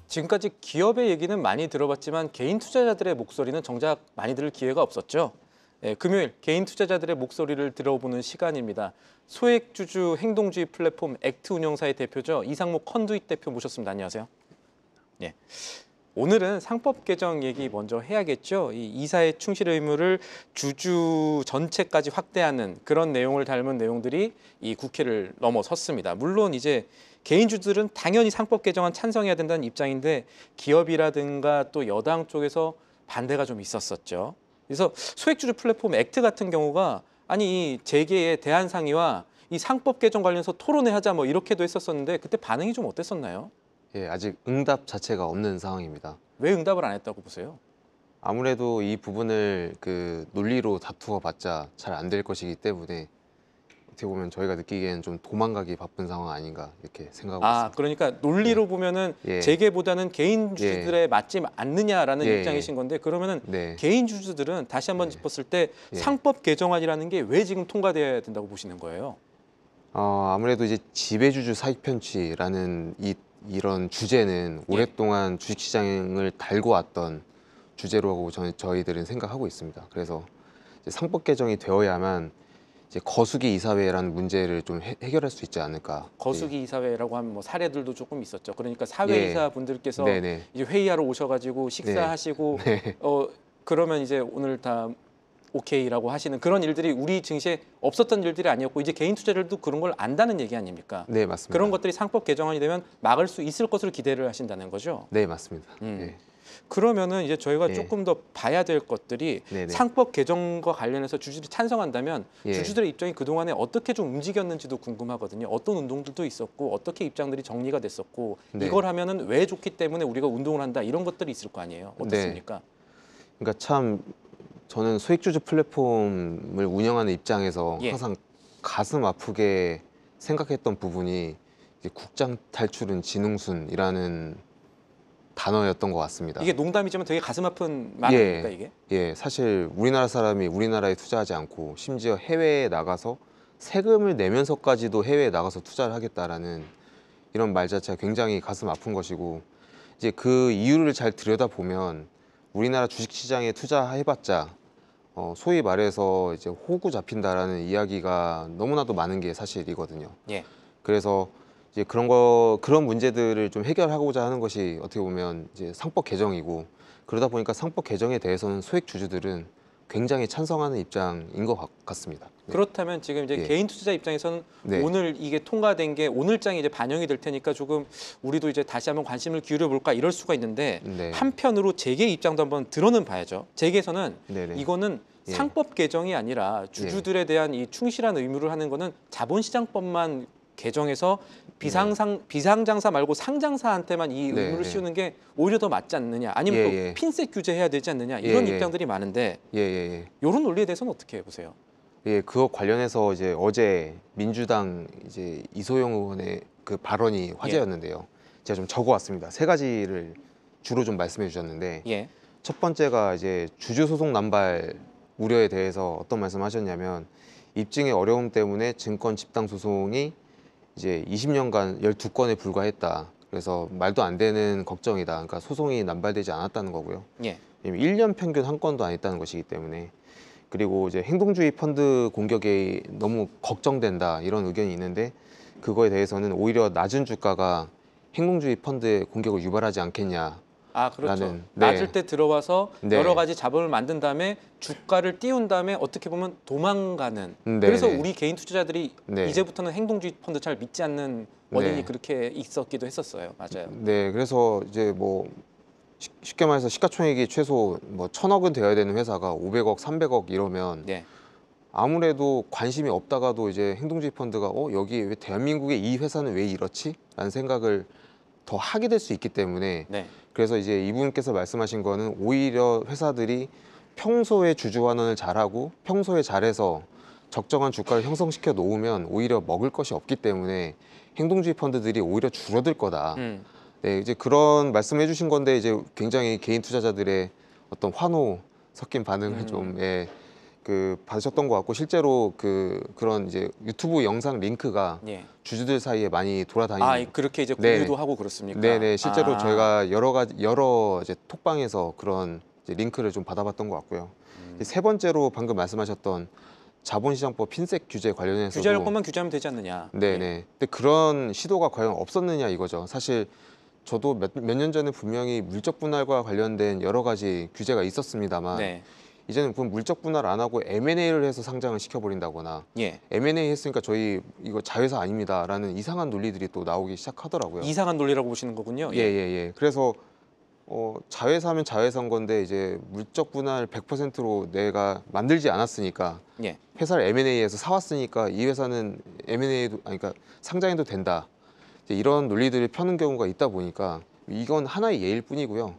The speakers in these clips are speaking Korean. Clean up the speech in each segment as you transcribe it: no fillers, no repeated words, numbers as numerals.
지금까지 기업의 얘기는 많이 들어봤지만 개인 투자자들의 목소리는 정작 많이 들을 기회가 없었죠. 금요일 개인 투자자들의 목소리를 들어보는 시간입니다. 소액주주 행동주의 플랫폼 액트 운영사의 대표죠. 이상목 컨두잇 대표 모셨습니다. 안녕하세요. 예. 오늘은 상법 개정 얘기 먼저 해야겠죠. 이 이사의 충실 의무를 주주 전체까지 확대하는 그런 내용을 담은 내용들이 이 국회를 넘어섰습니다. 물론 이제 개인주들은 당연히 상법 개정안 찬성해야 된다는 입장인데 기업이라든가 또 여당 쪽에서 반대가 좀 있었었죠. 그래서 소액주주 플랫폼 액트 같은 경우가 아니 이 재계의 대한상의와 이 상법 개정 관련해서 토론회 하자 뭐 이렇게도 했었었는데 그때 반응이 좀 어땠었나요? 예, 아직 응답 자체가 없는 상황입니다. 왜 응답을 안 했다고 보세요? 아무래도 이 부분을 논리로 다투어 봤자 잘 안 될 것이기 때문에 어떻게 보면 저희가 느끼기에는 좀 도망가기 바쁜 상황 아닌가 이렇게 생각하고 있습니다. 그러니까 논리로 보면은 예. 재계보다는 개인 주주들에 맞지 않느냐라는 예. 입장이신 건데 그러면은 네. 개인 주주들은 다시 한번 짚었을 때 예. 상법 개정안이라는 게 왜 지금 통과돼야 된다고 보시는 거예요? 아무래도 이제 지배주주 사익 편취라는 이런 주제는 오랫동안 주식시장을 달고 왔던 주제라고 저희들은 생각하고 있습니다. 그래서 이제 상법 개정이 되어야만 이제 거수기 이사회라는 문제를 좀 해결할 수 있지 않을까. 거수기 이사회라고 하면 뭐 사례들도 조금 있었죠. 그러니까 사회이사 분들께서 네네. 이제 회의하러 오셔가지고 식사하시고 네. 그러면 이제 오늘 다 오케이라고 하시는 그런 일들이 우리 증시에 없었던 일들이 아니었고 이제 개인 투자들도 그런 걸 안다는 얘기 아닙니까? 네, 맞습니다. 그런 것들이 상법 개정안이 되면 막을 수 있을 것으로 기대를 하신다는 거죠. 네, 맞습니다. 그러면은 이제 저희가 예. 조금 더 봐야 될 것들이 네네. 상법 개정과 관련해서 주주들이 찬성한다면 예. 주주들의 입장이 그동안에 어떻게 좀 움직였는지도 궁금하거든요. 어떤 운동들도 있었고 어떻게 입장들이 정리가 됐었고 네. 이걸 하면은 왜 좋기 때문에 우리가 운동을 한다 이런 것들이 있을 거 아니에요. 어떻습니까? 그러니까 참 저는 소액주주 플랫폼을 운영하는 입장에서 예. 항상 가슴 아프게 생각했던 부분이 이제 국장 탈출은 진흥순이라는 단어였던 것 같습니다. 이게 농담이지만 되게 가슴 아픈 말 아닙니까 이게? 예, 사실 우리나라 사람이 우리나라에 투자하지 않고 심지어 해외에 나가서 세금을 내면서까지도 해외에 나가서 투자를 하겠다라는 이런 말 자체가 굉장히 가슴 아픈 것이고 이제 그 이유를 잘 들여다보면 우리나라 주식시장에 투자해봤자 소위 말해서 이제 호구 잡힌다라는 이야기가 너무나도 많은 게 사실이거든요. 예. 그래서 이제 그런 문제들을 좀 해결하고자 하는 것이 어떻게 보면 이제 상법 개정이고 그러다 보니까 상법 개정에 대해서는 소액 주주들은 굉장히 찬성하는 입장인 것 같습니다. 네. 그렇다면 지금 이제 예. 개인 투자자 입장에서는 네. 오늘 이게 통과된 게 오늘장에 이제 반영이 될 테니까 조금 우리도 이제 다시 한번 관심을 기울여 볼까 이럴 수가 있는데 네. 한편으로 재계 입장도 한번 들어는 봐야죠. 재계에서는 네네. 이거는 예. 상법 개정이 아니라 주주들에 대한 이 충실한 의무를 하는 거는 자본시장법만 개정해서 비상장사 말고 상장사한테만 이 네, 의무를 네. 씌우는 게 오히려 더 맞지 않느냐 아니면 또 예. 핀셋 규제해야 되지 않느냐 이런 예. 입장들이 많은데 예. 이런 논리에 대해서는 어떻게 보세요? 예, 그거 관련해서 이제 어제 민주당 이제 이소영 의원의 그 발언이 화제였는데요. 제가 좀 적어왔습니다. 세 가지를 주로 좀 말씀해 주셨는데 예. 첫 번째가 이제 주주 소송 남발 우려에 대해서 어떤 말씀하셨냐면 입증의 어려움 때문에 증권 집단 소송이 이제 20년간 12건에 불과했다. 그래서 말도 안 되는 걱정이다. 그러니까 소송이 남발되지 않았다는 거고요. 예. 1년 평균 한 건도 안 했다는 것이기 때문에 그리고 이제 행동주의 펀드 공격이 너무 걱정된다 이런 의견이 있는데 그거에 대해서는 오히려 낮은 주가가 행동주의 펀드의 공격을 유발하지 않겠냐. 그렇죠. 네. 낮을 때 들어와서 네. 여러 가지 자본을 만든 다음에 주가를 띄운 다음에 어떻게 보면 도망가는. 네, 그래서 네. 우리 개인 투자자들이 네. 이제부터는 행동주의 펀드 잘 믿지 않는 원인이 네. 그렇게 있었기도 했었어요. 맞아요. 네, 그래서 이제 뭐 쉽게 말해서 시가총액이 최소 뭐 1,000억은 되어야 되는 회사가 500억, 300억 이러면 네. 아무래도 관심이 없다가도 이제 행동주의 펀드가 여기 왜 대한민국의 이 회사는 왜 이렇지? 라는 생각을 더 하게 될 수 있기 때문에 네. 그래서 이제 이분께서 말씀하신 거는 오히려 회사들이 평소에 주주 환원을 잘하고 평소에 잘해서 적정한 주가를 형성시켜 놓으면 오히려 먹을 것이 없기 때문에 행동주의 펀드들이 오히려 줄어들 거다. 네, 이제 그런 말씀해 주신 건데 이제 굉장히 개인 투자자들의 어떤 환호 섞인 반응을 좀 받으셨던 것 같고 실제로 그런 이제 유튜브 영상 링크가 예. 주주들 사이에 많이 돌아다니는. 그렇게 이제 네. 공유도 하고 그렇습니까? 네네 실제로 저희가 여러 이제 톡방에서 그런 이제 링크를 좀 받아봤던 것 같고요. 세 번째로 방금 말씀하셨던 자본시장법 핀셋 규제 관련해서도 규제할 것만 규제하면 되지 않느냐. 네네. 예. 근데 그런 시도가 과연 없었느냐 이거죠. 사실 저도 몇 년 전에 분명히 물적 분할과 관련된 여러 가지 규제가 있었습니다만 네. 이제는 그 물적 분할 안 하고 M&A를 해서 상장을 시켜버린다거나 예. M&A 했으니까 저희 이거 자회사 아닙니다라는 이상한 논리들이 또 나오기 시작하더라고요. 이상한 논리라고 보시는 거군요. 예. 그래서 자회사면 자회사인 건데 이제 물적 분할 100%로 내가 만들지 않았으니까 예. 회사를 M&A에서 사왔으니까 이 회사는 M&A도 그러니까 상장해도 된다. 이제 이런 논리들을 펴는 경우가 있다 보니까 이건 하나의 예일 뿐이고요.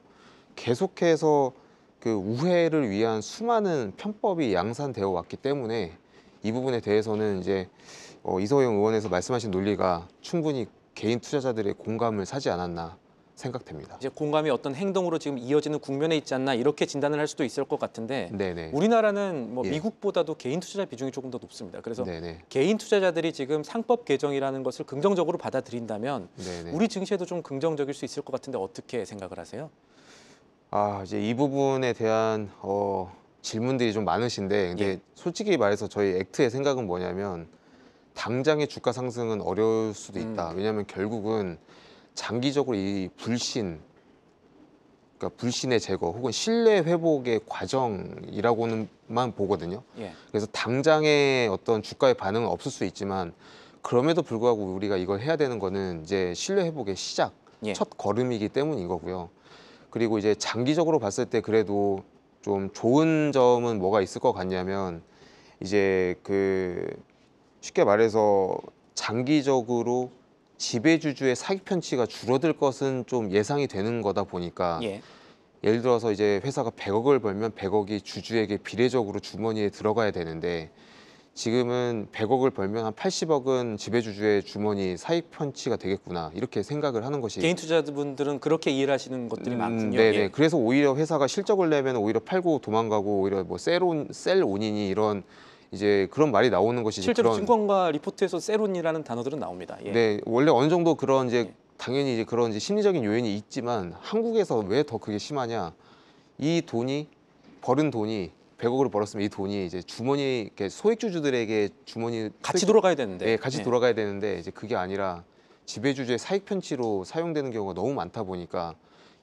계속해서 그 우회를 위한 수많은 편법이 양산되어 왔기 때문에 이 부분에 대해서는 이제 이소영 의원에서 말씀하신 논리가 충분히 개인 투자자들의 공감을 사지 않았나 생각됩니다. 이제 공감이 어떤 행동으로 지금 이어지는 국면에 있지 않나 이렇게 진단을 할 수도 있을 것 같은데 네네. 우리나라는 뭐 예. 미국보다도 개인 투자자 비중이 조금 더 높습니다. 그래서 네네. 개인 투자자들이 지금 상법 개정이라는 것을 긍정적으로 받아들인다면 네네. 우리 증시에도 좀 긍정적일 수 있을 것 같은데 어떻게 생각을 하세요? 이제 이 부분에 대한 질문들이 좀 많으신데 근데 예. 솔직히 말해서 저희 액트의 생각은 뭐냐면 당장의 주가 상승은 어려울 수도 있다. 왜냐하면 결국은 장기적으로 이 그러니까 불신의 제거 혹은 신뢰 회복의 과정이라고는만 보거든요. 예. 그래서 당장의 어떤 주가의 반응은 없을 수 있지만 그럼에도 불구하고 우리가 이걸 해야 되는 거는 이제 신뢰 회복의 시작, 예. 첫 걸음이기 때문인 거고요. 그리고 이제 장기적으로 봤을 때 그래도 좀 좋은 점은 뭐가 있을 것 같냐면 이제 쉽게 말해서 장기적으로 지배주주의 사익 편취가 줄어들 것은 좀 예상이 되는 거다 보니까 예. 예를 들어서 이제 회사가 100억을 벌면 100억이 주주에게 비례적으로 주머니에 들어가야 되는데 지금은 100억을 벌면 한 80억은 지배주주의 주머니 사익 편취가 되겠구나 이렇게 생각을 하는 것이 개인 투자자분들은 그렇게 이해를 하시는 것들이 많군요. 네네. 예. 그래서 오히려 회사가 실적을 내면 오히려 팔고 도망가고 오히려 뭐 셀온이니 이런 이제 그런 말이 나오는 것이 실제로 그런 증권가 리포트에서 세론이라는 단어들은 나옵니다. 예. 네 원래 어느 정도 그런 이제 예. 당연히 이제 그런 이제 심리적인 요인이 있지만 한국에서 왜 더 그게 심하냐 이 돈이 벌은 돈이 100억을 벌었으면 이 돈이 이제 주머니 이렇게 소액주주들에게 주머니 같이 돌아가야 되는데. 네, 같이 예. 돌아가야 되는데 이제 그게 아니라 지배주주의 사익 편취로 사용되는 경우가 너무 많다 보니까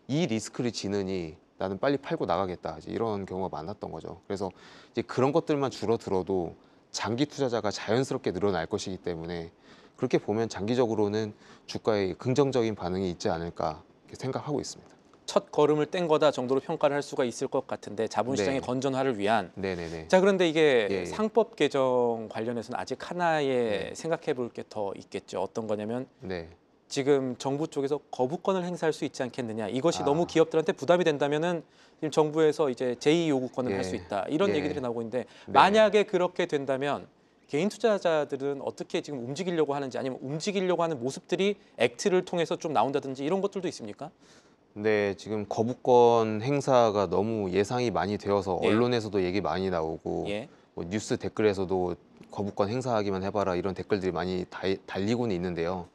이 리스크를 지느니 나는 빨리 팔고 나가겠다 이제 이런 경우가 많았던 거죠. 그래서 이제 그런 것들만 줄어들어도 장기 투자자가 자연스럽게 늘어날 것이기 때문에 그렇게 보면 장기적으로는 주가에 긍정적인 반응이 있지 않을까 이렇게 생각하고 있습니다. 첫 걸음을 뗀 거다 정도로 평가를 할 수가 있을 것 같은데 자본시장의 네. 건전화를 위한 네네네. 자 그런데 이게 예. 상법 개정 관련해서는 아직 하나의 네. 생각해 볼 게 더 있겠죠. 어떤 거냐면 네. 지금 정부 쪽에서 거부권을 행사할 수 있지 않겠느냐. 이것이 아. 너무 기업들한테 부담이 된다면은 지금 정부에서 이제 제2 요구권을 예. 할 수 있다. 이런 예. 얘기들이 나오고 있는데 네. 만약에 그렇게 된다면 개인 투자자들은 어떻게 지금 움직이려고 하는지 아니면 움직이려고 하는 모습들이 액트를 통해서 좀 나온다든지 이런 것들도 있습니까? 네, 지금 거부권 행사가 너무 예상이 많이 되어서 예. 언론에서도 얘기 많이 나오고 예. 뭐 뉴스 댓글에서도 거부권 행사하기만 해봐라 이런 댓글들이 많이 달리고는 있는데요.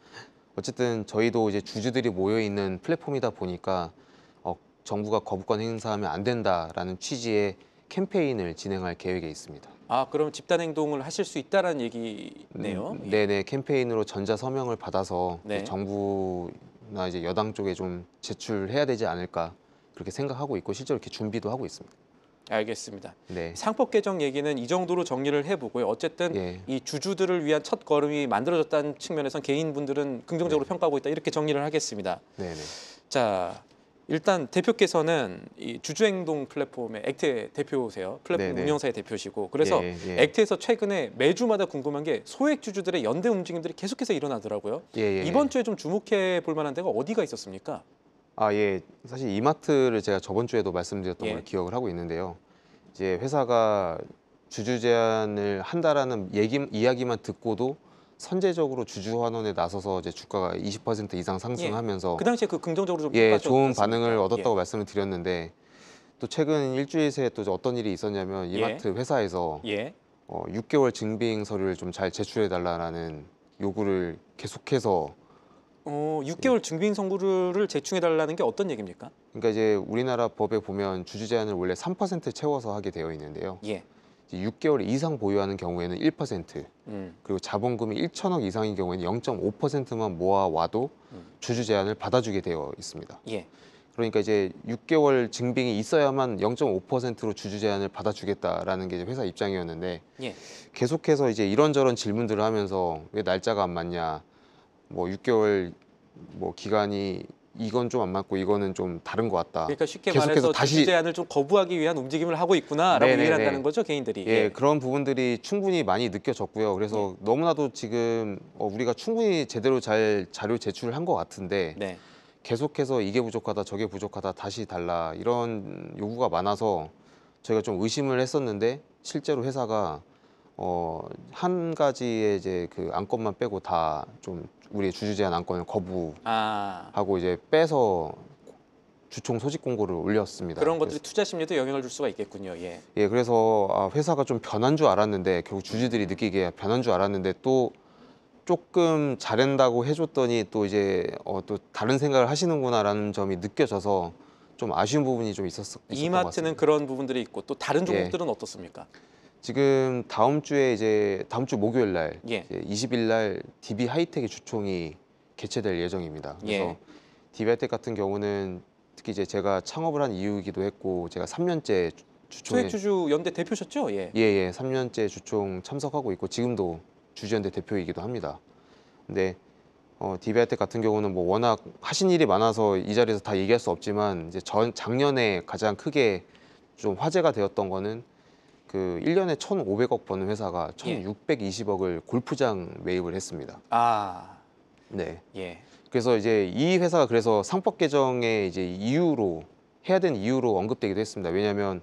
어쨌든 저희도 이제 주주들이 모여 있는 플랫폼이다 보니까 정부가 거부권 행사하면 안 된다라는 취지의 캠페인을 진행할 계획에 있습니다. 아, 그럼 집단 행동을 하실 수 있다라는 얘기네요. 예. 네네, 캠페인으로 전자 서명을 받아서 네. 정부나 이제 여당 쪽에 좀 제출해야 되지 않을까 그렇게 생각하고 있고 실제로 이렇게 준비도 하고 있습니다. 알겠습니다. 네. 상법 개정 얘기는 이 정도로 정리를 해보고요. 어쨌든 예. 이 주주들을 위한 첫 걸음이 만들어졌다는 측면에선 개인분들은 긍정적으로 평가하고 있다. 이렇게 정리를 하겠습니다. 네네. 자, 일단 대표께서는 이 주주행동 플랫폼의 액트의 대표세요. 플랫폼 네네. 운영사의 대표시고 그래서 예. 액트에서 최근에 매주마다 궁금한 게 소액 주주들의 연대 움직임들이 계속해서 일어나더라고요. 예. 이번 주에 좀 주목해 볼 만한 데가 어디가 있었습니까? 예. 사실 이마트를 제가 저번 주에도 말씀드렸던 예. 걸 기억을 하고 있는데요. 이제 회사가 주주 제한을 한다라는 이야기만 듣고도 선제적으로 주주 환원에 나서서 이제 주가가 20% 이상 상승하면서 그 당시에 그 긍정적으로 좀 예, 평가하셨지 좋은 않습니까? 반응을 얻었다고 예. 말씀을 드렸는데 또 최근 일주일 새에 또 어떤 일이 있었냐면 이마트 회사에서 예. 6개월 증빙 서류를 좀 잘 제출해 달라는 요구를 계속해서 6개월 증빙 선고를 제출해 달라는 게 어떤 얘기입니까? 그러니까 이제 우리나라 법에 보면 주주 제한을 원래 3% 채워서 하게 되어 있는데요. 예. 이제 6개월 이상 보유하는 경우에는 1%, 그리고 자본금이 1천억 이상인 경우에는 0.5%만 모아 와도 주주 제한을 받아주게 되어 있습니다. 예. 그러니까 이제 6개월 증빙이 있어야만 0.5%로 주주 제한을 받아주겠다라는 게 이제 회사 입장이었는데 예. 계속해서 이제 이런저런 질문들을 하면서 왜 날짜가 안 맞냐, 뭐 6개월 뭐 기간이 이건 좀 안 맞고 이거는 좀 다른 것 같다. 그러니까 쉽게 계속해서 말해서 주주 제한을 좀 거부하기 위한 움직임을 하고 있구나라고 네네네. 얘기를 한다는 거죠, 개인들이. 예, 그런 부분들이 충분히 많이 느껴졌고요. 그래서 너무나도 지금 우리가 충분히 제대로 잘 자료 제출을 한 것 같은데 네. 계속해서 이게 부족하다, 저게 부족하다, 다시 달라 이런 요구가 많아서 저희가 좀 의심을 했었는데 실제로 회사가 한 가지의 이제 그 안건만 빼고 다 좀 우리 주주 제한 안건을 거부하고 이제 빼서 주총 소집 공고를 올렸습니다. 그런 것들이 투자 심리도 영향을 줄 수가 있겠군요. 예. 예, 그래서 회사가 좀 변한 줄 알았는데 결국 주주들이 느끼기에 변한 줄 알았는데 또 조금 잘한다고 해줬더니 또 이제 또 다른 생각을 하시는구나라는 점이 느껴져서 좀 아쉬운 부분이 좀 있었던 것 같습니다. 이마트는 그런 부분들이 있고 또 다른 종목들은 어떻습니까? 지금 다음 주 목요일 날 예. 20일 날 DB 하이텍의 주총이 개최될 예정입니다. 그래서 DB 하이텍 같은 경우는 특히 이제 제가 창업을 한 이유이기도 했고 제가 3년째 주총에 소액주주 연대 대표셨죠? 예. 예, 3년째 주총 참석하고 있고 지금도 주주연대 대표이기도 합니다. 근데 DB 하이텍 같은 경우는 뭐 워낙 하신 일이 많아서 이 자리에서 다 얘기할 수 없지만 이제 작년에 가장 크게 좀 화제가 되었던 거는 그 1년에 1,500억 버는 회사가 1,620억을 골프장 매입을 했습니다. 네. 예. 그래서 이제 이 회사가 그래서 상법 개정의 이제 이유로 해야 되는 이유로 언급되기도 했습니다. 왜냐하면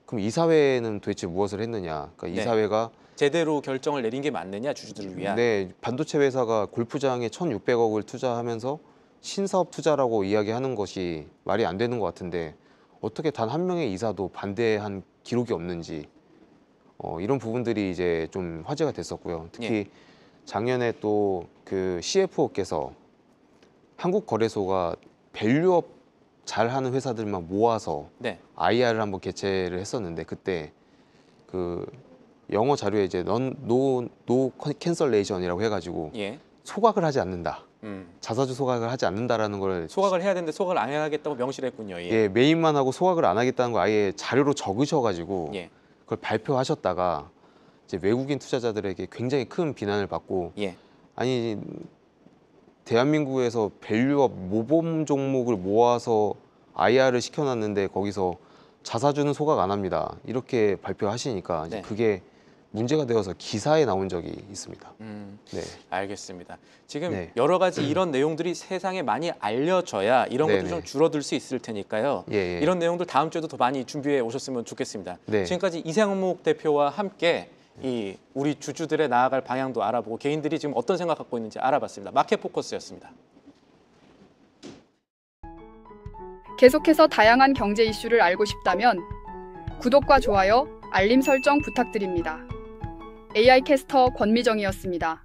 그럼 이사회는 도대체 무엇을 했느냐? 그러니까 이사회가 제대로 결정을 내린 게 맞느냐 주주들을 위한. 네, 반도체 회사가 골프장에 1,600억을 투자하면서 신사업 투자라고 이야기하는 것이 말이 안 되는 것 같은데 어떻게 단 한 명의 이사도 반대한 기록이 없는지 이런 부분들이 이제 좀 화제가 됐었고요. 특히 작년에 또 그 CFO께서 한국거래소가 밸류업 잘하는 회사들만 모아서 IR을 한번 개최를 했었는데 그때 그 영어 자료에 이제 no cancellation이라고 해가지고 소각을 하지 않는다. 자사주 소각을 하지 않는다라는 걸 소각을 해야 되는데 소각을 안 하겠다고 명시를 했군요. 예, 매입만 하고 소각을 안 하겠다는 거 아예 자료로 적으셔가지고 그걸 발표하셨다가 이제 외국인 투자자들에게 굉장히 큰 비난을 받고 아니 대한민국에서 밸류업 모범 종목을 모아서 IR을 시켜놨는데 거기서 자사주는 소각 안 합니다. 이렇게 발표하시니까 이제 그게 문제가 되어서 기사에 나온 적이 있습니다. 네. 알겠습니다. 지금 여러 가지 이런 내용들이 세상에 많이 알려져야 이런 것도 좀 줄어들 수 있을 테니까요. 이런 내용들 다음 주에도 더 많이 준비해 오셨으면 좋겠습니다. 지금까지 이상목 대표와 함께 이 우리 주주들의 나아갈 방향도 알아보고 개인들이 지금 어떤 생각 갖고 있는지 알아봤습니다. 마켓 포커스였습니다. 계속해서 다양한 경제 이슈를 알고 싶다면 구독과 좋아요, 알림 설정 부탁드립니다. AI 캐스터 권미정이었습니다.